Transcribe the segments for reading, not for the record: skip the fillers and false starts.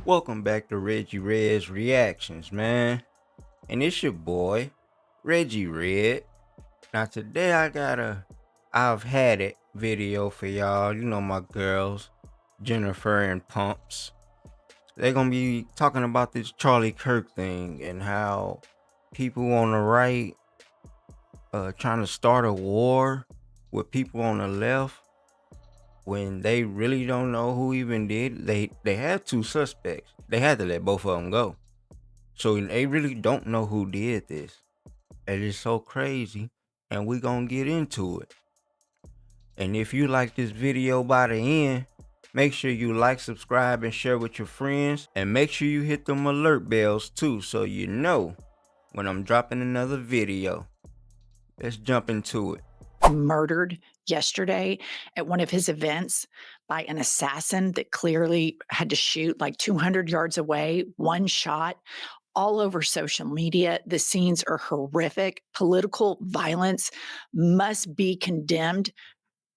Welcome back to Reggie Red's Reactions, man. And it's your boy, Reggie Red. Now today I got a I've had it video for y'all. You know my girls, Jennifer and Pumps. They're gonna be talking about this Charlie Kirk thing and how people on the right trying to start a war with people on the left when they really don't know who even did. They had two suspects. They had to let both of them go. So they really don't know who did this. It is so crazy, and we gonna get into it. And if you like this video by the end, make sure you like, subscribe, and share with your friends. And make sure you hit them alert bells too, so you know when I'm dropping another video. Let's jump into it. Murdered yesterday at one of his events by an assassin that clearly had to shoot like 200 yards away, one shot, all over social media. The scenes are horrific. Political violence must be condemned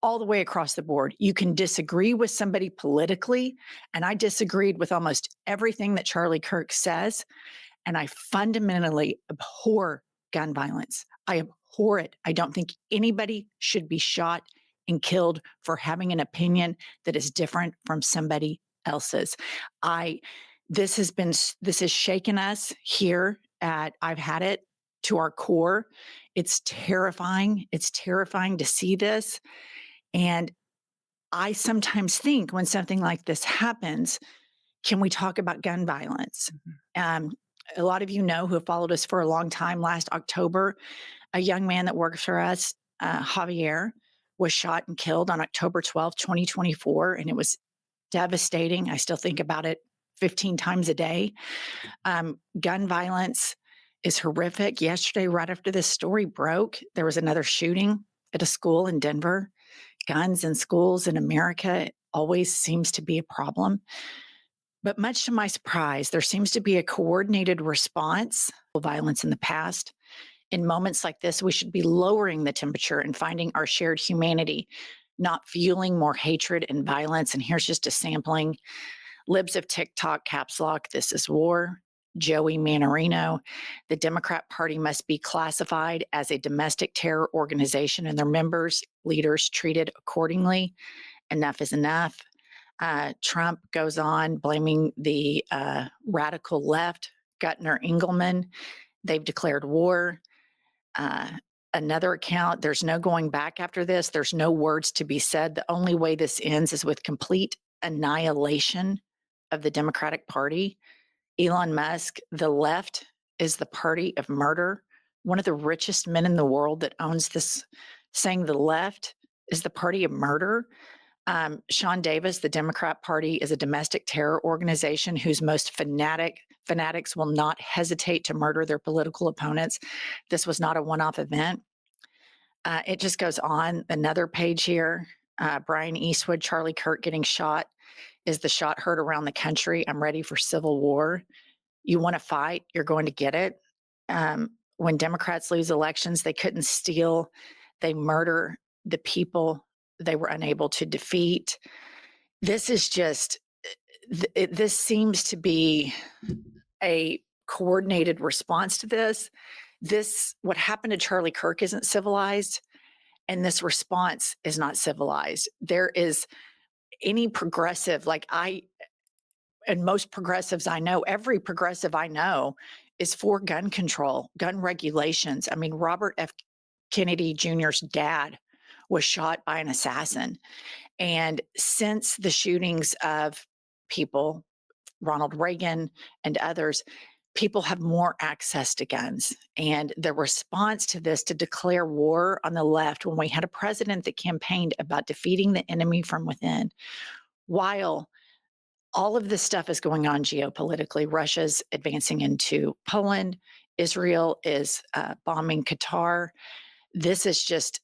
all the way across the board. You can disagree with somebody politically, and I disagreed with almost everything that Charlie Kirk says, and I fundamentally abhor gun violence. I abhor it. I don't think anybody should be shot and killed for having an opinion that is different from somebody else's. I this has shaken us here at I've had it to our core. It's terrifying. It's terrifying to see this. And I sometimes think when something like this happens, can we talk about gun violence? A lot of you know who have followed us for a long time. Last October, a young man that works for us, Javier, was shot and killed on October 12th, 2024, and it was devastating. I still think about it 15 times a day. Gun violence is horrific. Yesterday, right after this story broke, there was another shooting at a school in Denver. Guns in schools in America always seems to be a problem. But much to my surprise, there seems to be a coordinated response to violence in the past. In moments like this, we should be lowering the temperature and finding our shared humanity, not fueling more hatred and violence. And here's just a sampling. Libs of TikTok, caps lock, this is war. Joey Manorino, the Democrat Party must be classified as a domestic terror organization and their members, leaders treated accordingly. Enough is enough. Trump goes on blaming the radical left, Gutner Engelman. They've declared war. Another account, there's no going back after this. There's no words to be said. The only way this ends is with complete annihilation of the Democratic Party. Elon Musk, the left is the party of murder. One of the richest men in the world that owns this, saying the left is the party of murder. Sean Davis, the Democrat Party, is a domestic terror organization whose most fanatics will not hesitate to murder their political opponents. This was not a one-off event. It just goes on. Another page here. Brian Eastwood, Charlie Kirk getting shot. Is the shot heard around the country? I'm ready for civil war. You want to fight, you're going to get it. When Democrats lose elections, they couldn't steal. They murder the people they were unable to defeat. This is just, this seems to be a coordinated response to this. What happened to Charlie Kirk isn't civilized, and this response is not civilized. There is any progressive, and most progressives I know, every progressive I know is for gun control, gun regulations. I mean, Robert F. Kennedy Jr.'s dad was shot by an assassin. And since the shootings of people, Ronald Reagan and others, people have more access to guns. And the response to this, to declare war on the left, when we had a president that campaigned about defeating the enemy from within, while all of this stuff is going on geopolitically. Russia's advancing into Poland. Israel is bombing Qatar. This is just,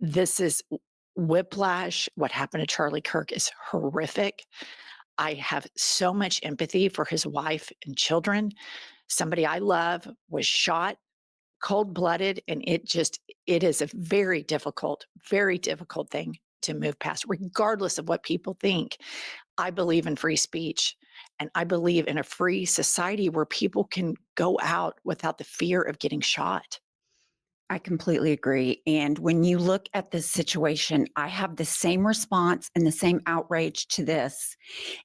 this is whiplash. What happened to Charlie Kirk is horrific. I have so much empathy for his wife and children. Somebody I love was shot cold-blooded, and it is a very difficult thing to move past, regardless of what people think. I believe in free speech, And I believe in a free society where people can go out without the fear of getting shot. I completely agree. And when you look at this situation, I have the same response and the same outrage to this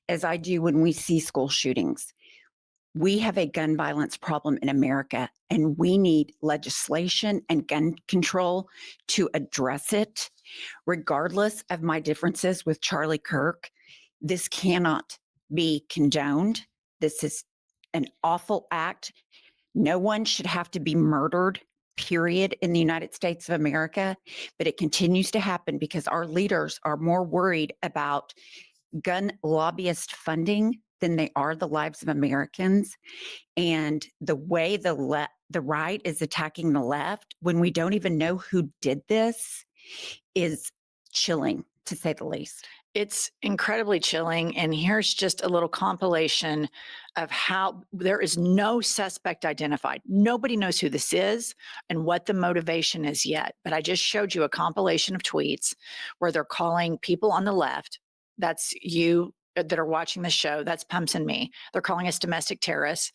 as I do when we see school shootings. We have a gun violence problem in America, and we need legislation and gun control to address it. Regardless of my differences with Charlie Kirk, this cannot be condoned. This is an awful act. No one should have to be murdered, period, in the United States of America. But it continues to happen because our leaders are more worried about gun lobbyist funding than they are the lives of Americans. And the way the right is attacking the left when we don't even know who did this is chilling, to say the least. It's incredibly chilling. And here's just a little compilation of how there is no suspect identified. Nobody knows who this is and what the motivation is yet. But I just showed you a compilation of tweets where they're calling people on the left, that's you that are watching the show, that's Pumps and me. They're calling us domestic terrorists.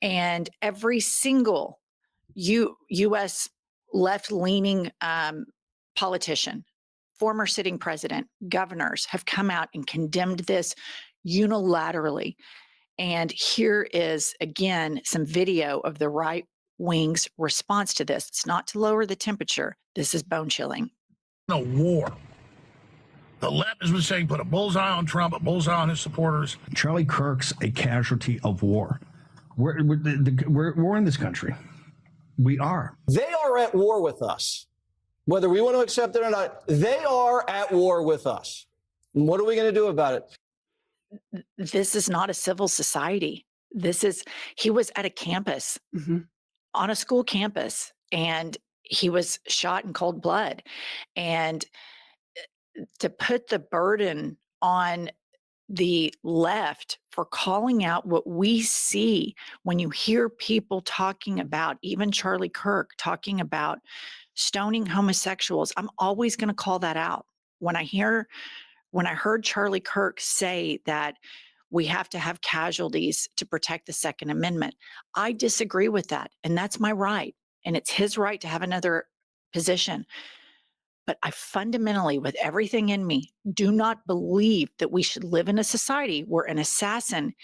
And every single U.S. left-leaning politician, former sitting president, governors have come out and condemned this unilaterally. And here is, again, some video of the right wing's response to this. It's not to lower the temperature. This is bone chilling. A war. The left has been saying put a bullseye on Trump, a bullseye on his supporters. Charlie Kirk's a casualty of war. We're in this country. We are. They are at war with us. Whether we want to accept it or not, they are at war with us. And what are we going to do about it? This is not a civil society. He was at a campus, on a school campus, and he was shot in cold blood. And to put the burden on the left for calling out what we see when you hear people talking about, even Charlie Kirk talking about stoning homosexuals, I'm always going to call that out. When I heard Charlie Kirk say that we have to have casualties to protect the Second Amendment, I disagree with that. And that's my right. And it's his right to have another position. But I fundamentally, with everything in me, do not believe that we should live in a society where an assassin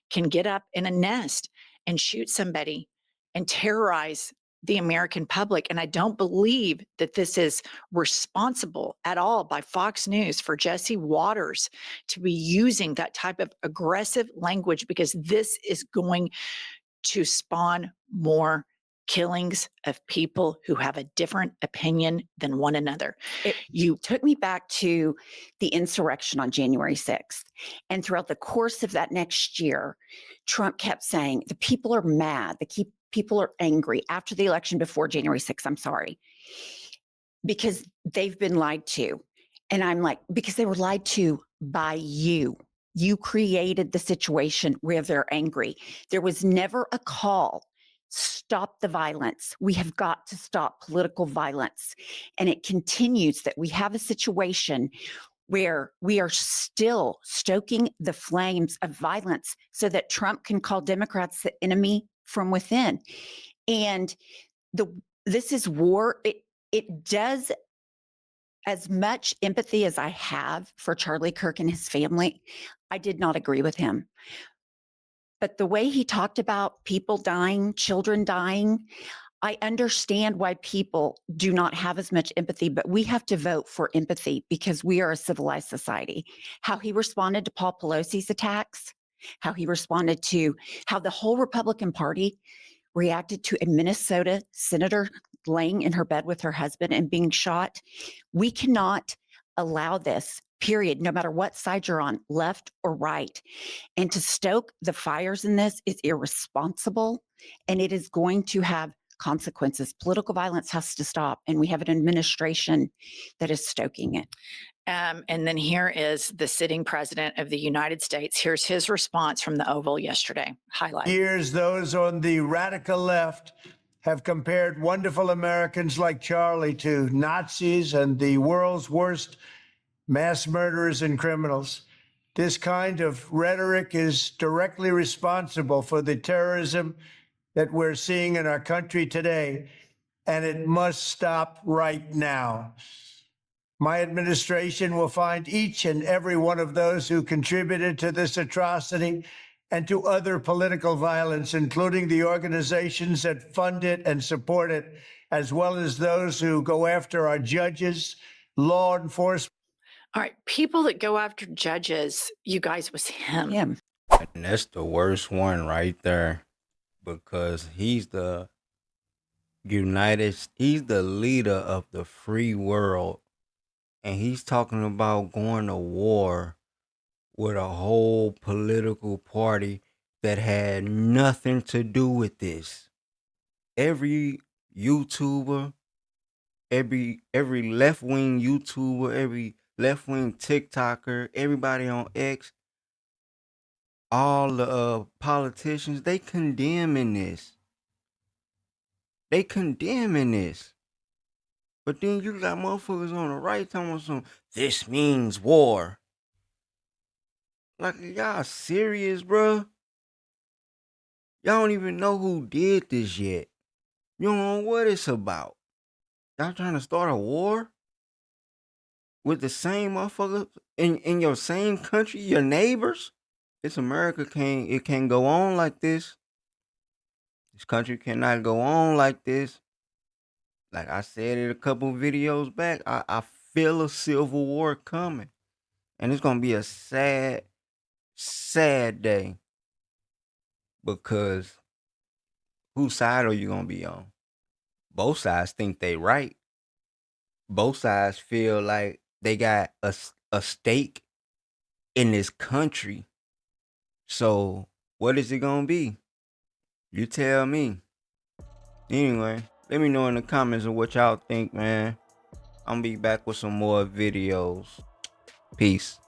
can get up in a nest and shoot somebody and terrorize the American public. And I don't believe that this is responsible at all by Fox News for Jesse Waters to be using that type of aggressive language, because this is going to spawn more killings of people who have a different opinion than one another. You took me back to the insurrection on January 6th. And throughout the course of that next year, Trump kept saying, the people are mad. People are angry after the election, before January 6th. I'm sorry. Because they've been lied to. And I'm like, because they were lied to by you. You created the situation where they're angry. There was never a call. Stop the violence. We have got to stop political violence. And it continues that we have a situation where we are still stoking the flames of violence so that Trump can call Democrats the enemy from within. And this is war. It does, as much empathy as I have for Charlie Kirk and his family, I did not agree with him. But the way he talked about people dying, children dying, I understand why people do not have as much empathy, but we have to vote for empathy because we are a civilized society. How he responded to Paul Pelosi's attacks, how he responded to how the whole Republican Party reacted to a Minnesota senator laying in her bed with her husband and being shot. We cannot allow this, period, no matter what side you're on, left or right. And to stoke the fires in this is irresponsible, and it is going to have consequences. Political violence has to stop, and we have an administration that is stoking it. And then here is the sitting president of the United States. Here's his response from the Oval yesterday. Highlight. Years, those on the radical left have compared wonderful Americans like Charlie to Nazis and the world's worst mass murderers and criminals. This kind of rhetoric is directly responsible for the terrorism that we're seeing in our country today, and it must stop right now. My administration will find each and every one of those who contributed to this atrocity and to other political violence, including the organizations that fund it and support it, as well as those who go after our judges, law enforcement. All right, people that go after judges, you guys, was him. Him. And that's the worst one right there, because he's the he's the leader of the free world, and he's talking about going to war with a whole political party that had nothing to do with this. Every YouTuber, every left-wing YouTuber, every left-wing TikToker, everybody on X, all the politicians, they condemning this. They condemning this. But then you got motherfuckers on the right talking about some, this means war. Like, y'all serious, bro? Y'all don't even know who did this yet. You don't know what it's about. Y'all trying to start a war with the same motherfuckers in your same country, your neighbors? This America can't go on like this. This country cannot go on like this. Like I said it a couple videos back, I feel a civil war coming. And it's gonna be a sad, sad day. Because whose side are you gonna be on? Both sides think they right. Both sides feel like they got a stake in this country. So what is it gonna be? You tell me. Anyway, let me know in the comments of what y'all think, man. I'm gonna be back with some more videos. Peace.